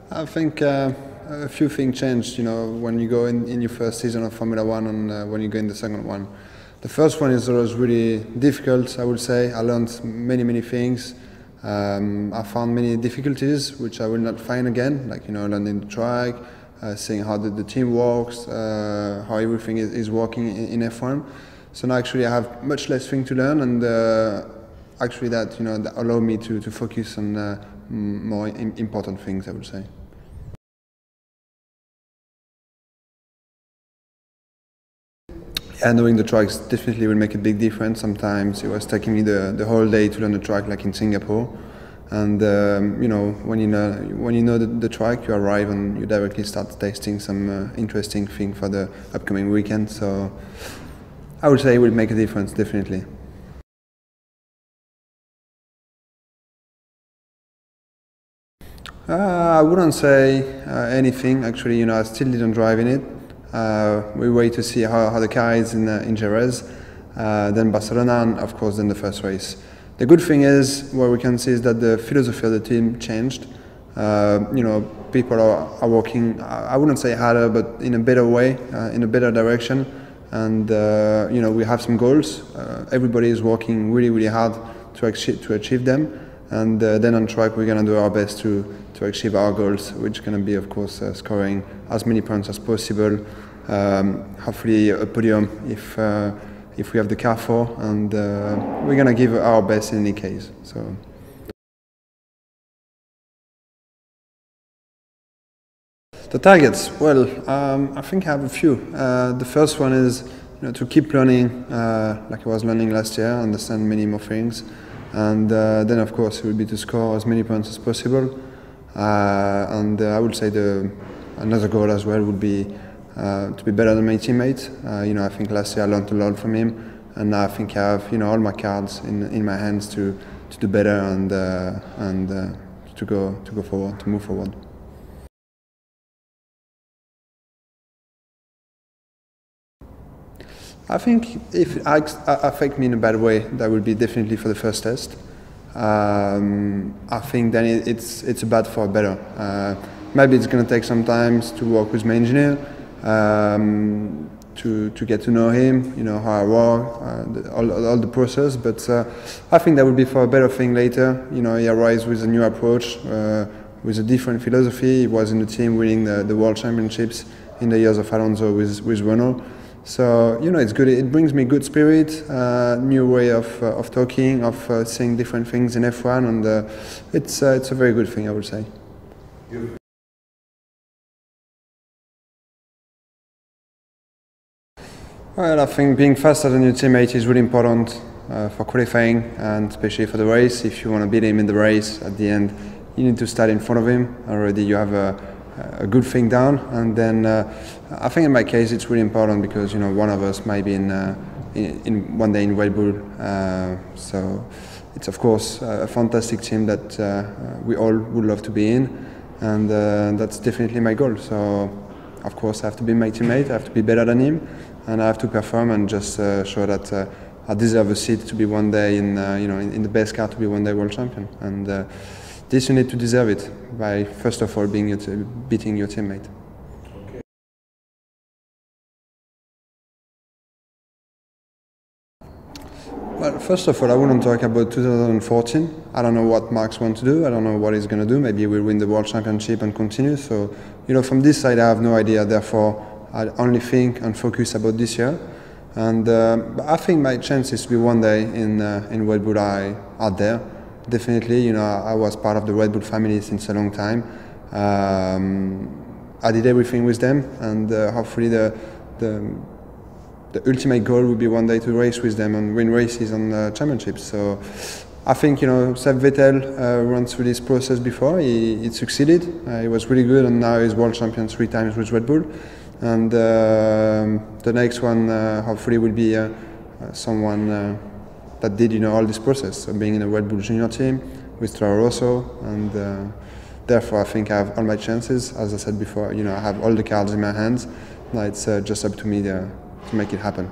I think a few things changed, when you go in your first season of Formula One and when you go in the second one. The first one is always really difficult, I would say. I learned many things. I found many difficulties which I will not find again, like learning the track, seeing how the team works, how everything is working in F1. So now actually I have much less things to learn, and actually that that allowed me to focus on more important things, I would say. Yeah, knowing the tracks definitely will make a big difference. Sometimes it was taking me the whole day to learn the track, like in Singapore. And when you know the track, you arrive and you directly start testing some interesting thing for the upcoming weekend. So I would say it will make a difference, definitely. I wouldn't say anything. Actually, I still didn't drive in it. We wait to see how the car is in Jerez, then Barcelona, and of course then the first race. The good thing is, what we can see is that the philosophy of the team changed. People are working, I wouldn't say harder, but in a better way, in a better direction. And we have some goals. Everybody is working really hard to achieve them. And then on track, we're going to do our best to achieve our goals, which is going to be, of course, scoring as many points as possible. Hopefully a podium if we have the car for, and we're going to give our best in any case. So. The targets, well, I think I have a few. The first one is to keep learning like I was learning last year, understand many more things. And then, of course, it would be to score as many points as possible. And I would say another goal as well would be to be better than my teammate. I think last year I learned a lot from him, and now I think I have all my cards in my hands to do better and to go forward, to move forward. I think if it affects me in a bad way, that would be definitely for the first test. I think then it's bad for better. Maybe it's going to take some time to work with my engineer, to get to know him, how I work, all the process. But I think that would be for a better thing later. He arrives with a new approach, with a different philosophy. He was in the team winning the World Championships in the years of Alonso with Renault. So it's good. It brings me good spirit, new way of talking, of seeing different things in F1, and it's a very good thing, I would say. Well, I think being faster than your teammate is really important for qualifying, and especially for the race. If you want to beat him in the race at the end, you need to start in front of him. Already you have a good thing down, and then I think in my case it's really important because one of us might be in one day in Red Bull, so it's of course a fantastic team that we all would love to be in, and that's definitely my goal. So of course I have to be my teammate, I have to be better than him, and I have to perform and just show that I deserve a seat to be one day in the best car, to be one day world champion. And this you need to deserve it by first of all beating your teammate. Okay. Well, first of all, I wouldn't talk about 2014. I don't know what Max wants to do. I don't know what he's going to do. Maybe we'll win the World Championship and continue. So, from this side, I have no idea. Therefore, I only think and focus about this year. And I think my chances to be one day in Red Bull are there. Definitely, I was part of the Red Bull family since a long time. I did everything with them, and hopefully the ultimate goal would be one day to race with them and win races and championships. So I think Seb Vettel went through this process before. He succeeded. He was really good, and now he's world champion 3 times with Red Bull. And the next one hopefully will be someone that did all this process, so being in a Red Bull junior team with Toro Rosso, and therefore I think I have all my chances. As I said before, I have all the cards in my hands. Now it's just up to me to make it happen.